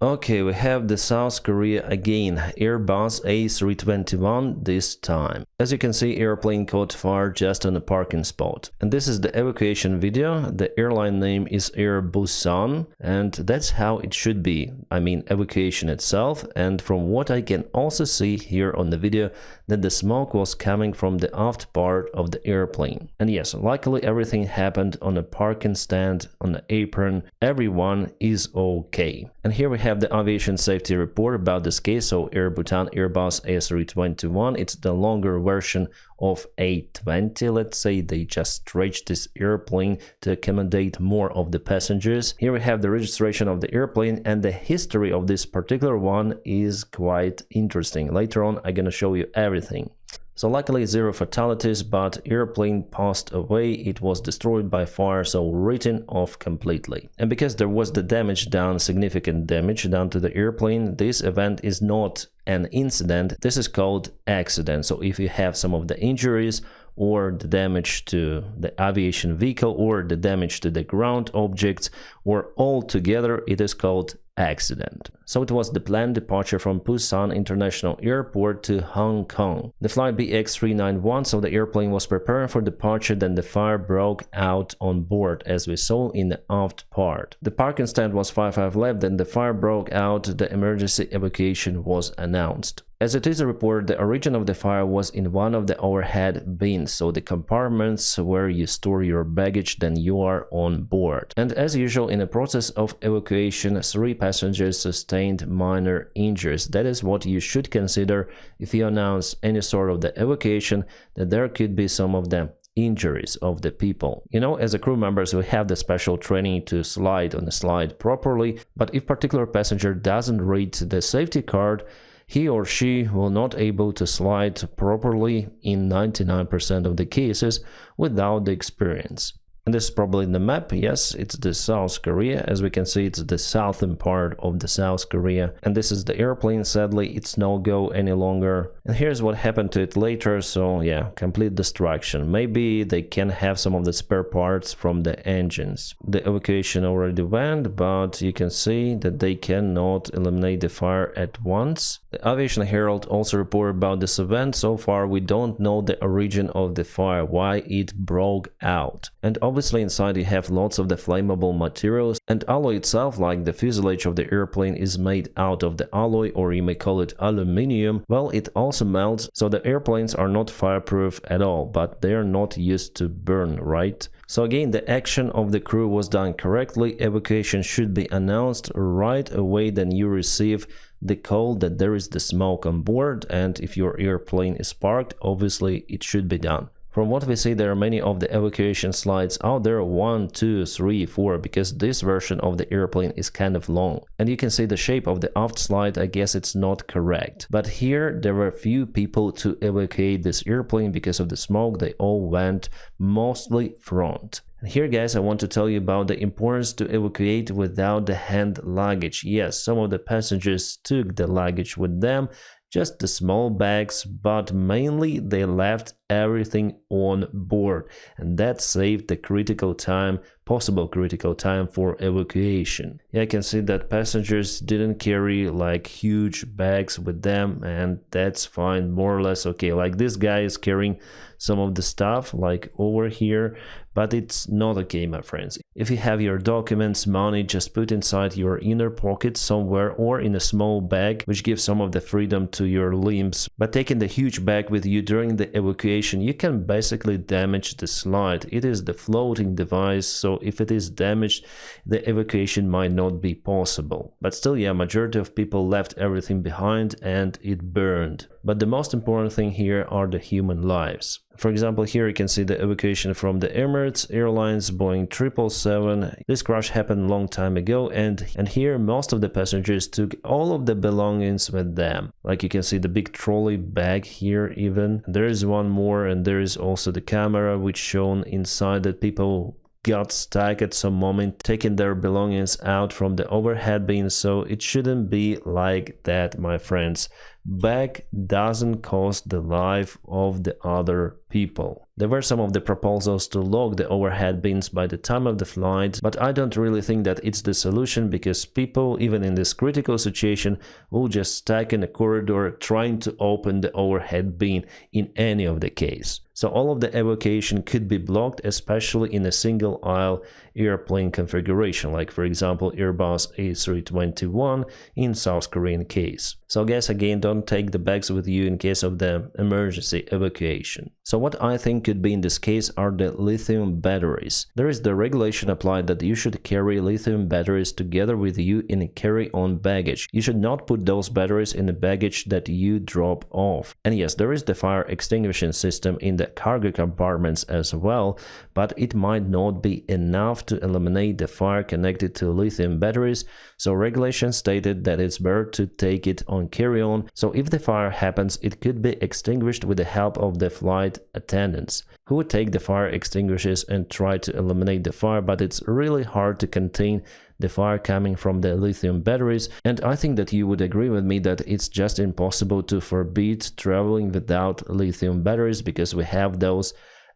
Okay, we have the South Korea again, Airbus A321 this time. As you can see, airplane caught fire just on a parking spot. And this is the evacuation video. The airline name is Air Busan, and that's how it should be. I mean, evacuation itself. And from what I can also see here on the video, that the smoke was coming from the aft part of the airplane. And yes, luckily everything happened on a parking stand, on the apron. Everyone is okay. And here we have the aviation safety report about this case. So Air Bhutan Airbus A321, it's the longer version of A20. Let's say they just stretched this airplane to accommodate more of the passengers. Here we have the registration of the airplane, and the history of this particular one is quite interesting. Later on, I'm gonna show you everything. So luckily 0 fatalities, but airplane passed away. It was destroyed by fire, so written off completely. And because there was the damage done, significant damage done to the airplane, this event is not an incident. This is called accident. So if you have some of the injuries or the damage to the aviation vehicle or the damage to the ground objects, or all together, it is called accident. So it was the planned departure from Busan International Airport to Hong Kong. The flight BX391, so the airplane was preparing for departure, then the fire broke out on board, as we saw in the aft part. The parking stand was 55 left, then the fire broke out, the emergency evacuation was announced. As it is reported, the origin of the fire was in one of the overhead bins, so the compartments where you store your baggage then you are on board. And as usual, in the process of evacuation, 3 passengers sustained minor injuries. That is what you should consider if you announce any sort of the evacuation, that there could be some of them injuries of the people. You know, as a crew members, we have the special training to slide on the slide properly, but if particular passenger doesn't read the safety card, he or she will not able to slide properly in 99% of the cases without the experience. And this is probably the map. Yes, it's the South Korea. As we can see, it's the southern part of the South Korea. And this is the airplane. Sadly, it's no go any longer. And here's what happened to it later. So yeah, complete destruction. Maybe they can have some of the spare parts from the engines. The evacuation already went, but you can see that they cannot eliminate the fire at once. The Aviation Herald also reported about this event. So far, we don't know the origin of the fire, why it broke out. And obviously inside you have lots of the flammable materials, and alloy itself, like the fuselage of the airplane, is made out of the alloy, or you may call it aluminium. Well, it also melts, so the airplanes are not fireproof at all, but they are not used to burn, right? So again, the action of the crew was done correctly. Evacuation should be announced right away, then you receive the call that there is the smoke on board, and if your airplane is parked, obviously it should be done. From what we see, there are many of the evacuation slides out there, 1, 2, 3, 4, because this version of the airplane is kind of long. And you can see the shape of the aft slide, I guess it's not correct. But here there were few people to evacuate this airplane because of the smoke. They all went mostly front. And here, guys, I want to tell you about the importance to evacuate without the hand luggage. Yes, some of the passengers took the luggage with them, just the small bags, but mainly they left everything on board, and that saved the critical time, possible critical time for evacuation. Yeah, I can see that passengers didn't carry like huge bags with them, and that's fine, more or less okay. Like this guy is carrying some of the stuff like over here, but it's not okay, my friends. If you have your documents, money, just put inside your inner pocket somewhere or in a small bag, which gives some of the freedom to your limbs. But taking the huge bag with you during the evacuation, you can basically damage the slide. It is the floating device, so if it is damaged, the evacuation might not be possible. But still, yeah, majority of people left everything behind and it burned. But the most important thing here are the human lives. For example, here you can see the evacuation from the Emirates Airlines Boeing 777. This crash happened a long time ago, and here most of the passengers took all of the belongings with them. Like you can see the big trolley bag here even. There is one more, and there is also the camera which shown inside that people got stuck at some moment taking their belongings out from the overhead bin, so it shouldn't be like that, my friends. Bag doesn't cost the life of the other people. There were some of the proposals to lock the overhead bins by the time of the flight, but I don't really think that it's the solution, because people, even in this critical situation, will just stack in a corridor trying to open the overhead bin in any of the case. So all of the evacuation could be blocked, especially in a single aisle airplane configuration, like for example Airbus A321 in South Korean case. So guys, again, don't take the bags with you in case of the emergency evacuation. So what I think could be in this case are the lithium batteries. There is the regulation applied that you should carry lithium batteries together with you in a carry-on baggage. You should not put those batteries in the baggage that you drop off. And yes, there is the fire extinguishing system in the cargo compartments as well, but it might not be enough to eliminate the fire connected to lithium batteries. So regulation stated that it's better to take it on carry-on, so if the fire happens, it could be extinguished with the help of the flight attendants, who would take the fire extinguishers and try to eliminate the fire, but it's really hard to contain the fire coming from the lithium batteries. And I think that you would agree with me that it's just impossible to forbid traveling without lithium batteries, because we have those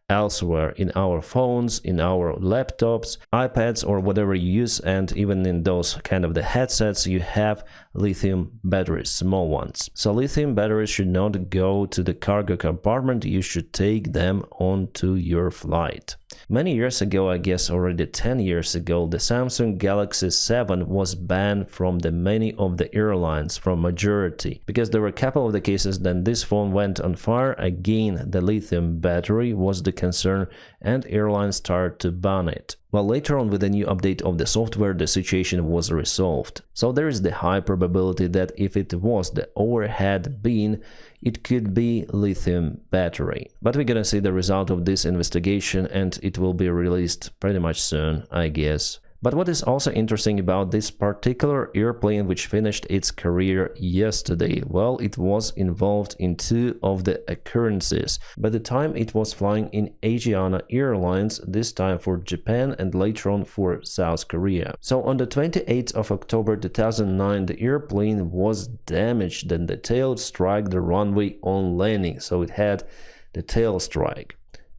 elsewhere in our phones, in our laptops, iPads, or whatever you use, and even in those kind of the headsets you have lithium batteries, small ones. So lithium batteries should not go to the cargo compartment, you should take them onto your flight. Many years ago, I guess already 10 years ago, the Samsung Galaxy 7 was banned from the many of the airlines, from majority, because there were a couple of the cases then this phone went on fire. Again, the lithium battery was the concern and airlines started to ban it. Well, later on with the new update of the software, the situation was resolved. So there is the high probability that if it was the overhead bin, it could be lithium battery. But we're gonna see the result of this investigation, and it will be released pretty much soon, I guess. But what is also interesting about this particular airplane which finished its career yesterday? Well, it was involved in two of the occurrences. By the time it was flying in Asiana Airlines, this time for Japan and later on for South Korea. So on the 28th of October 2009, the airplane was damaged and the tail struck the runway on landing. So it had the tail strike.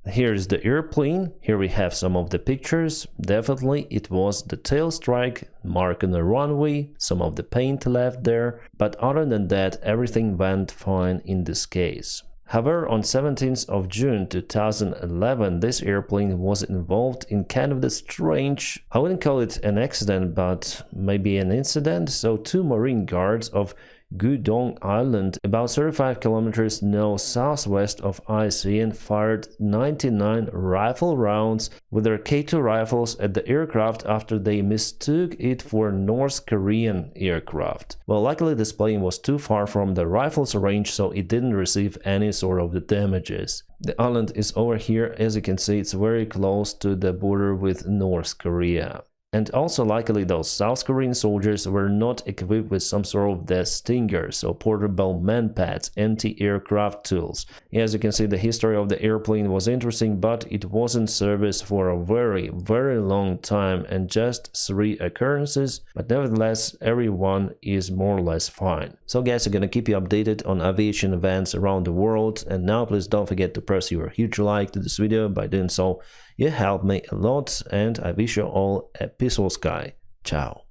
Here's the airplane. Here we have some of the pictures. Definitely it was the tail strike, mark on the runway, some of the paint left there, but other than that, everything went fine in this case. However, on 17th of June 2011, this airplane was involved in kind of the strange, I wouldn't call it an accident, but maybe an incident. So two Marine guards of Gudong Island, about 35 kilometers southwest of ASEAN, fired 99 rifle rounds with their K2 rifles at the aircraft after they mistook it for North Korean aircraft. Well, luckily this plane was too far from the rifle's range, so it didn't receive any sort of the damages. The island is over here. As you can see, it's very close to the border with North Korea. And also, luckily, those South Korean soldiers were not equipped with some sort of the stingers, so portable manpads, anti-aircraft tools. As you can see, the history of the airplane was interesting, but it was in service for a very, very long time and just 3 occurrences. But nevertheless, everyone is more or less fine. So guys, I'm gonna keep you updated on aviation events around the world. And now please don't forget to press your huge like to this video. By doing so, you help me a lot, and I wish you all a peaceful sky. Ciao.